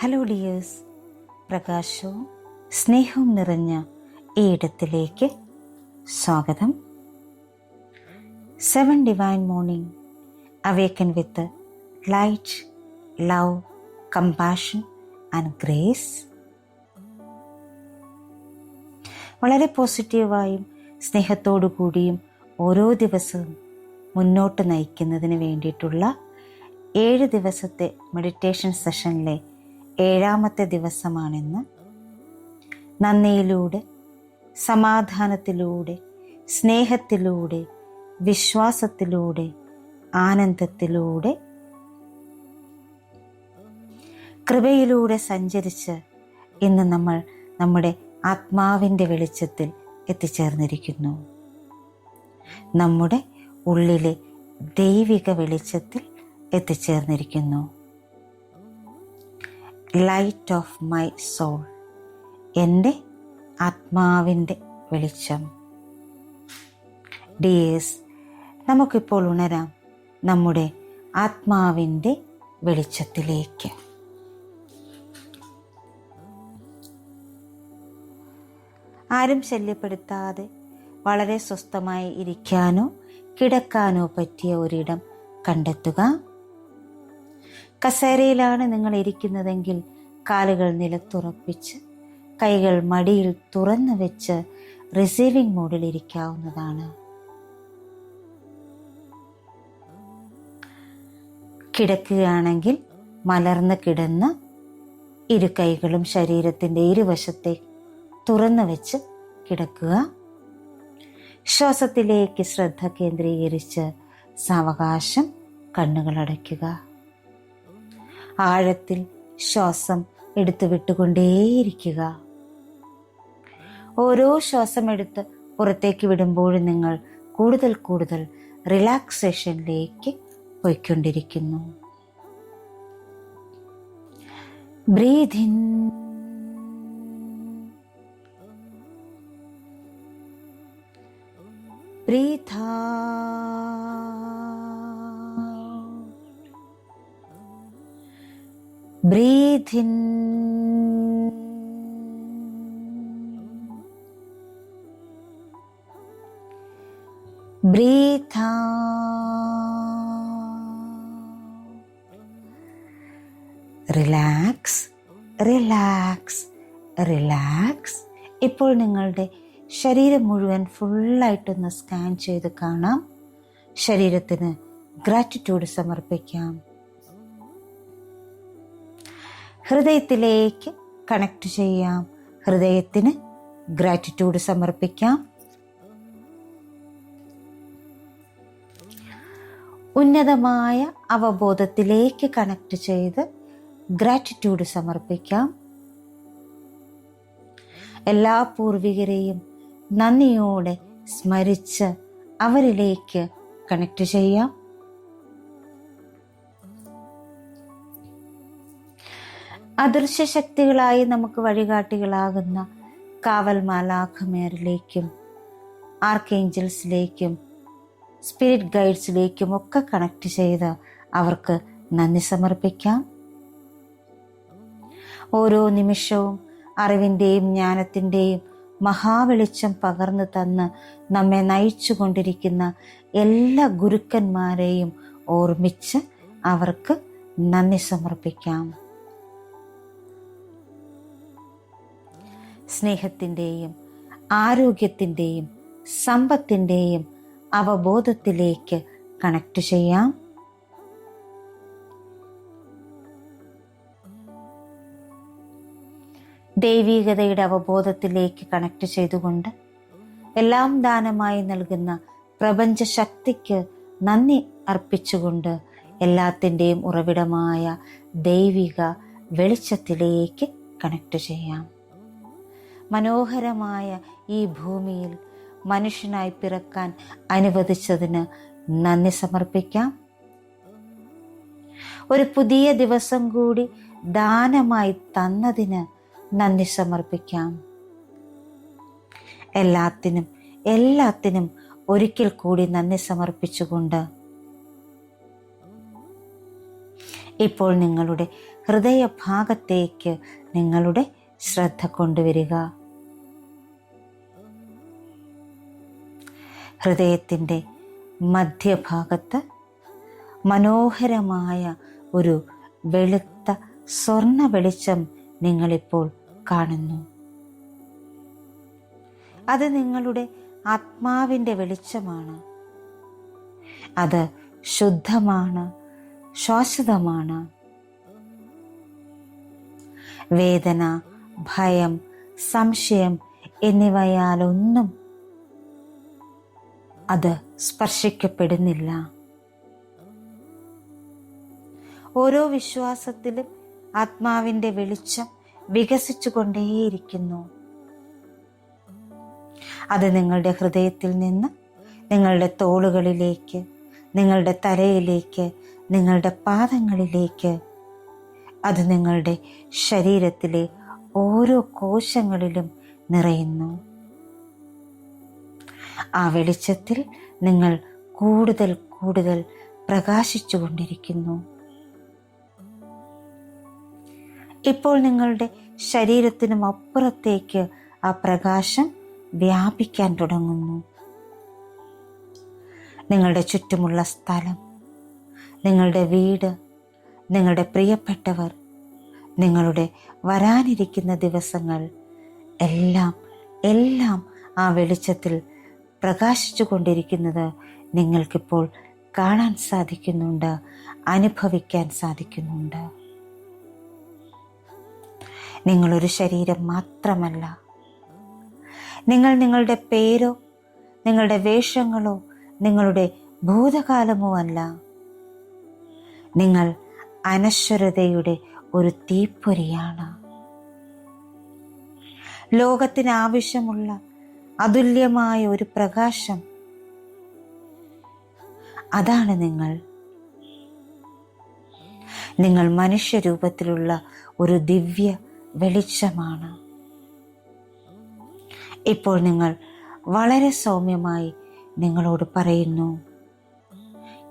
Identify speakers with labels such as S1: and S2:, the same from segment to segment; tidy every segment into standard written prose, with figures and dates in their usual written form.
S1: Hello dears, പ്രകാശവും സ്നേഹവും നിറഞ്ഞ ഈ ഇടത്തിലേക്ക് സ്വാഗതം. 7 divine morning awaken with light, love, compassion and grace. വളരെ പോസിറ്റീവായും സ്നേഹത്തോടു കൂടിയും ഓരോ ദിവസവും മുന്നോട്ട് നയിക്കുന്നതിന് വേണ്ടിയിട്ടുള്ള 7 ദിവസത്തെ മെഡിറ്റേഷൻ സെഷനിലെ 7ാമത്തെ ദിവസമാണിന്ന്. നന്ദിയിലൂടെ, സമാധാനത്തിലൂടെ, സ്നേഹത്തിലൂടെ, വിശ്വാസത്തിലൂടെ, ആനന്ദത്തിലൂടെ, കൃപയിലൂടെ സഞ്ചരിച്ച് ഇന്ന് നമ്മൾ നമ്മുടെ ആത്മാവിൻ്റെ വെളിച്ചത്തിൽ എത്തിച്ചേർന്നിരിക്കുന്നു. നമ്മുടെ ഉള്ളിലെ ദൈവിക വെളിച്ചത്തിൽ എത്തിച്ചേർന്നിരിക്കുന്നു. ലൈറ്റ് ഓഫ് മൈ സോൾ, എൻ്റെ ആത്മാവിൻ്റെ വെളിച്ചം. ഡിയേഴ്സ്, നമുക്കിപ്പോൾ ഉണരാം നമ്മുടെ ആത്മാവിൻ്റെ വെളിച്ചത്തിലേക്ക്. ആരും ശല്യപ്പെടുത്താതെ വളരെ സ്വസ്ഥമായി ഇരിക്കാനോ കിടക്കാനോ പറ്റിയ ഒരിടം കണ്ടെത്തുക. കസേരയിലാണ് നിങ്ങൾ ഇരിക്കുന്നതെങ്കിൽ കാലുകൾ നിലത്തുറപ്പിച്ച് കൈകൾ മടിയിൽ തുറന്നു വെച്ച് റിസീവിംഗ് മോഡിൽ ഇരിക്കാവുന്നതാണ്. കിടക്കുകയാണെങ്കിൽ മലർന്ന് കിടന്ന് ഇരു കൈകളും ശരീരത്തിൻ്റെ ഇരുവശത്തെ തുറന്നു വെച്ച് കിടക്കുക. ശ്വാസത്തിലേക്ക് ശ്രദ്ധ കേന്ദ്രീകരിച്ച് സാവകാശം കണ്ണുകൾ അടയ്ക്കുക. ആഴത്തിൽ ശ്വാസം എടുത്തു വിട്ടുകൊണ്ടേയിരിക്കുക. ഓരോ ശ്വാസം എടുത്ത് പുറത്തേക്ക് വിടുമ്പോഴും നിങ്ങൾ കൂടുതൽ കൂടുതൽ റിലാക്സേഷനിലേക്ക് പോയിക്കൊണ്ടിരിക്കുന്നു. Breathe in, breathe out, breathe in, breathe out. Relax, relax, relax. ഇപ്പോൾ നിങ്ങളുടെ ശരീരം മുഴുവൻ ഫുള്ളായിട്ടൊന്ന് സ്കാൻ ചെയ്ത് കാണാം. ശരീരത്തിന് ഗ്രാറ്റിറ്റ്യൂഡ് സമർപ്പിക്കാം. ഹൃദയത്തിലേക്ക് കണക്ട് ചെയ്യാം. ഹൃദയത്തിന് ഗ്രാറ്റിറ്റ്യൂഡ് സമർപ്പിക്കാം. ഉന്നതമായ അവബോധത്തിലേക്ക് കണക്ട് ചെയ്ത് ഗ്രാറ്റിറ്റ്യൂഡ് സമർപ്പിക്കാം. എല്ലാ പൂർവികരെയും നന്ദിയോടെ സ്മരിച്ച് അവരിലേക്ക് കണക്ട് ചെയ്യാം. അദൃശ്യ ശക്തികളായി നമുക്ക് വഴികാട്ടികളാകുന്ന കാവൽ മാലാഖമാരിലേക്കും ആർക്കേഞ്ചൽസിലേക്കും സ്പിരിറ്റ് ഗൈഡ്സിലേക്കും ഒക്കെ കണക്ട് ചെയ്ത് അവർക്ക് നന്ദി സമർപ്പിക്കാം. ഓരോ നിമിഷവും അറിവിൻ്റെയും ജ്ഞാനത്തിൻ്റെയും മഹാവെളിച്ചം പകർന്നു തന്ന് നമ്മെ നയിച്ചു കൊണ്ടിരിക്കുന്ന എല്ലാ ഗുരുക്കന്മാരെയും ഓർമ്മിച്ച് അവർക്ക് നന്ദി സമർപ്പിക്കാം. സ്നേഹത്തിൻ്റെയും ആരോഗ്യത്തിൻ്റെയും സമ്പത്തിൻ്റെയും അവബോധത്തിലേക്ക് കണക്ട് ചെയ്യാം. ദൈവികതയുടെ അവബോധത്തിലേക്ക് കണക്ട് ചെയ്തുകൊണ്ട് എല്ലാം ദാനമായി നൽകുന്ന പ്രപഞ്ച ശക്തിക്ക് നന്ദി അർപ്പിച്ചുകൊണ്ട് എല്ലാത്തിൻ്റെയും ഉറവിടമായ ദൈവിക വെളിച്ചത്തിലേക്ക് കണക്ട് ചെയ്യാം. മനോഹരമായ ഈ ഭൂമിയിൽ മനുഷ്യനായി പിറക്കാൻ അനുവദിച്ചതിന് നന്ദി സമർപ്പിക്കാം. ഒരു പുതിയ ദിവസം കൂടി ദാനമായി തന്നതിന് നന്ദി സമർപ്പിക്കാം. എല്ലാത്തിനും ഒരിക്കൽ കൂടി നന്ദി സമർപ്പിച്ചുകൊണ്ട് ഇപ്പോൾ നിങ്ങളുടെ ഹൃദയഭാഗത്തേക്ക് നിങ്ങളുടെ ശ്രദ്ധ കൊണ്ടുവരിക. ഹൃദയത്തിൻ്റെ മധ്യഭാഗത്ത് മനോഹരമായ ഒരു വെളുത്ത സ്വർണ്ണ വെളിച്ചം നിങ്ങളിപ്പോൾ കാണുന്നു. അത് നിങ്ങളുടെ ആത്മാവിൻ്റെ വെളിച്ചമാണ്. അത് ശുദ്ധമാണ്, ശാശ്വതമാണ്. വേദന, ഭയം, സംശയം എന്നിവയാലൊന്നും അത് സ്പർശിക്കപ്പെടുന്നില്ല. ഓരോ വിശ്വാസത്തിലും ആത്മാവിൻ്റെ വെളിച്ചം വികസിച്ചുകൊണ്ടേയിരിക്കുന്നു. അത് നിങ്ങളുടെ ഹൃദയത്തിൽ നിന്ന് നിങ്ങളുടെ തോളുകളിലേക്ക്, നിങ്ങളുടെ തലയിലേക്ക്, നിങ്ങളുടെ പാദങ്ങളിലേക്ക്, അത് നിങ്ങളുടെ ശരീരത്തിലെ ഓരോ കോശങ്ങളിലും നിറയുന്നു. ആ വെളിച്ചത്തിൽ നിങ്ങൾ കൂടുതൽ കൂടുതൽ പ്രകാശിച്ചു കൊണ്ടിരിക്കുന്നു. ഇപ്പോൾ നിങ്ങളുടെ ശരീരത്തിനും അപ്പുറത്തേക്ക് ആ പ്രകാശം വ്യാപിക്കാൻ തുടങ്ങുന്നു. നിങ്ങളുടെ ചുറ്റുമുള്ള സ്ഥലം, നിങ്ങളുടെ വീട്, നിങ്ങളുടെ പ്രിയപ്പെട്ടവർ, നിങ്ങളുടെ വരാനിരിക്കുന്ന ദിവസങ്ങൾ എല്ലാം ആ വെളിച്ചത്തിൽ പ്രകാശിച്ചു കൊണ്ടിരിക്കുന്നത് നിങ്ങൾക്കിപ്പോൾ കാണാൻ സാധിക്കുന്നുണ്ട്, അനുഭവിക്കാൻ സാധിക്കുന്നുണ്ട്. നിങ്ങളൊരു ശരീരം മാത്രമല്ല. നിങ്ങൾ നിങ്ങളുടെ പേരോ നിങ്ങളുടെ വേഷങ്ങളോ നിങ്ങളുടെ ഭൂതകാലമോ അല്ല. നിങ്ങൾ അനശ്വരതയുടെ ഒരു തീപ്പൊരിയാണ്. ലോകത്തിന് ആവശ്യമുള്ള അതുല്യമായ ഒരു പ്രകാശം, അതാണ് നിങ്ങൾ. നിങ്ങൾ മനുഷ്യരൂപത്തിലുള്ള ഒരു ദിവ്യ വെളിച്ചമാണ്. ഇപ്പോൾ നിങ്ങൾ വളരെ സൗമ്യമായി നിങ്ങളോട് പറയുന്നു,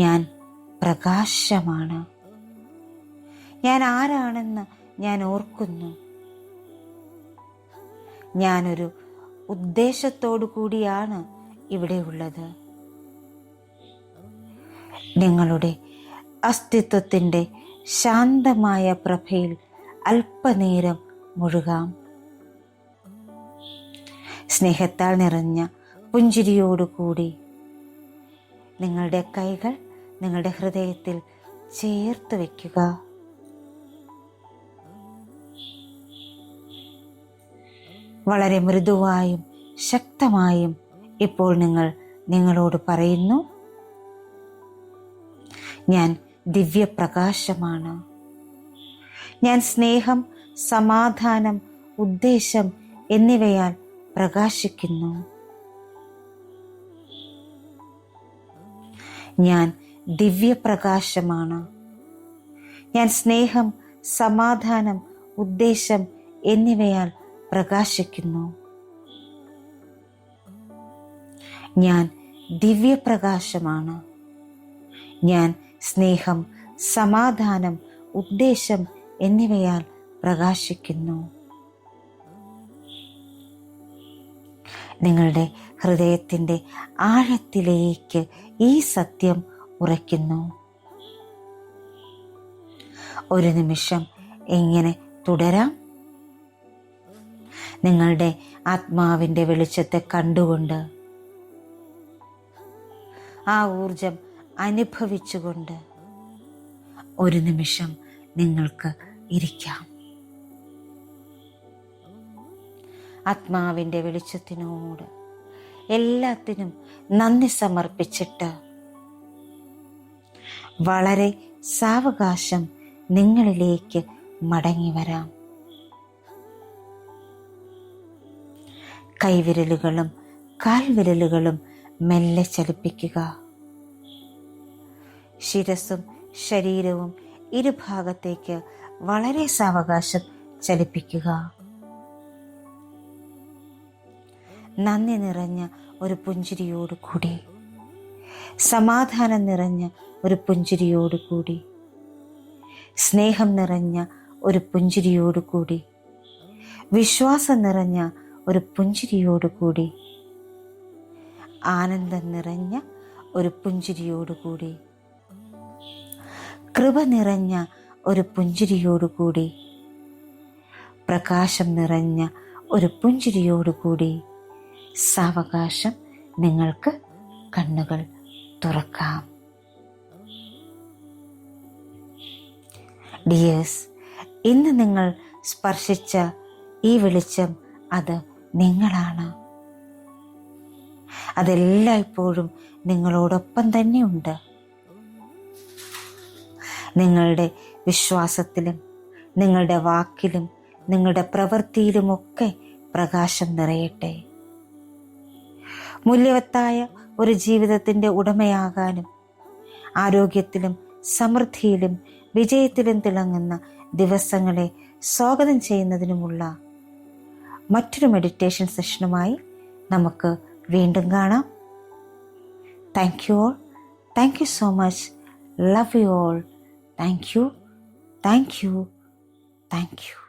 S1: ഞാൻ പ്രകാശമാണ്. ഞാൻ ആരാണെന്ന് ഞാൻ ഓർക്കുന്നു. ഞാനൊരു ഉദ്ദേശത്തോടു കൂടിയാണ് ഇവിടെ ഉള്ളത്. നിങ്ങളുടെ അസ്തിത്വത്തിൻ്റെ ശാന്തമായ പ്രഭയിൽ അല്പനേരം മുഴുകാം. സ്നേഹത്താൽ നിറഞ്ഞ പുഞ്ചിരിയോടുകൂടി നിങ്ങളുടെ കൈകൾ നിങ്ങളുടെ ഹൃദയത്തിൽ ചേർത്ത് വയ്ക്കുക. വളരെ മൃദുവായും ശക്തമായും ഇപ്പോൾ നിങ്ങൾ നിങ്ങളോട് പറയുന്നു, ഞാൻ ദിവ്യപ്രകാശമാണ്. ഞാൻ സ്നേഹം, സമാധാനം, ഉദ്ദേശം എന്നിവയാൽ പ്രകാശിക്കുന്നു. ഞാൻ ദിവ്യപ്രകാശമാണ്. ഞാൻ സ്നേഹം, സമാധാനം, ഉദ്ദേശം എന്നിവയാൽ പ്രകാശിക്കുന്നു. ഞാൻ ദിവ്യപ്രകാശമാണ്. ഞാൻ സ്നേഹം, സമാധാനം, ഉദ്ദേശം എന്നിവയാൽ പ്രകാശിക്കുന്നു. നിങ്ങളുടെ ഹൃദയത്തിൻ്റെ ആഴത്തിലേക്ക് ഈ സത്യം ഉറയ്ക്കുന്നു. ഒരു നിമിഷം എങ്ങനെ തുടരാം? നിങ്ങളുടെ ആത്മാവിൻ്റെ വെളിച്ചത്തെ കണ്ടുകൊണ്ട്, ആ ഊർജം അനുഭവിച്ചുകൊണ്ട് ഒരു നിമിഷം നിങ്ങൾക്ക് ഇരിക്കാം. ആത്മാവിൻ്റെ വെളിച്ചത്തിനോട് എല്ലാത്തിനും നന്ദി സമർപ്പിച്ചിട്ട് വളരെ സാവകാശം നിങ്ങളിലേക്ക് മടങ്ങി വരാം. കൈവിരലുകളും കാൽവിരലുകളും മെല്ലെ ചലിപ്പിക്കുക. ശിരസും ശരീരവും ഇരുഭാഗത്തേക്ക് വളരെ സാവകാശം ചലിപ്പിക്കുക. നന്ദി നിറഞ്ഞ ഒരു പുഞ്ചിരിയോടുകൂടി, സമാധാനം നിറഞ്ഞ ഒരു പുഞ്ചിരിയോടുകൂടി, സ്നേഹം നിറഞ്ഞ ഒരു പുഞ്ചിരിയോടുകൂടി, വിശ്വാസം നിറഞ്ഞ ഒരു പുഞ്ചിരിയോടുകൂടി, ആനന്ദം നിറഞ്ഞ ഒരു പുഞ്ചിരിയോടുകൂടി, കൃപ നിറഞ്ഞ ഒരു പുഞ്ചിരിയോടുകൂടി, പ്രകാശം നിറഞ്ഞ ഒരു പുഞ്ചിരിയോടുകൂടി സാവകാശം നിങ്ങൾക്ക് കണ്ണുകൾ തുറക്കാം. ഡിയേഴ്സ്, ഇന്ന് നിങ്ങൾ സ്പർശിച്ച ഈ വെളിച്ചം അത് നിങ്ങളാണ്. അതെല്ലായ്പ്പോഴും നിങ്ങളോടൊപ്പം തന്നെ ഉണ്ട്. നിങ്ങളുടെ വിശ്വാസത്തിലും നിങ്ങളുടെ വാക്കിലും നിങ്ങളുടെ പ്രവൃത്തിയിലുമൊക്കെ പ്രകാശം നിറയട്ടെ. മൂല്യവത്തായ ഒരു ജീവിതത്തിൻ്റെ ഉടമയാകാനും ആരോഗ്യത്തിലും സമൃദ്ധിയിലും വിജയത്തിലും തിളങ്ങുന്ന ദിവസങ്ങളെ സ്വാഗതം ചെയ്യുന്നതിനുമുള്ള മറ്റൊരു മെഡിറ്റേഷൻ സെഷനുമായി നമുക്ക് വീണ്ടും കാണാം. Thank you all. Thank you so much. Love you all. Thank you. Thank you. Thank you.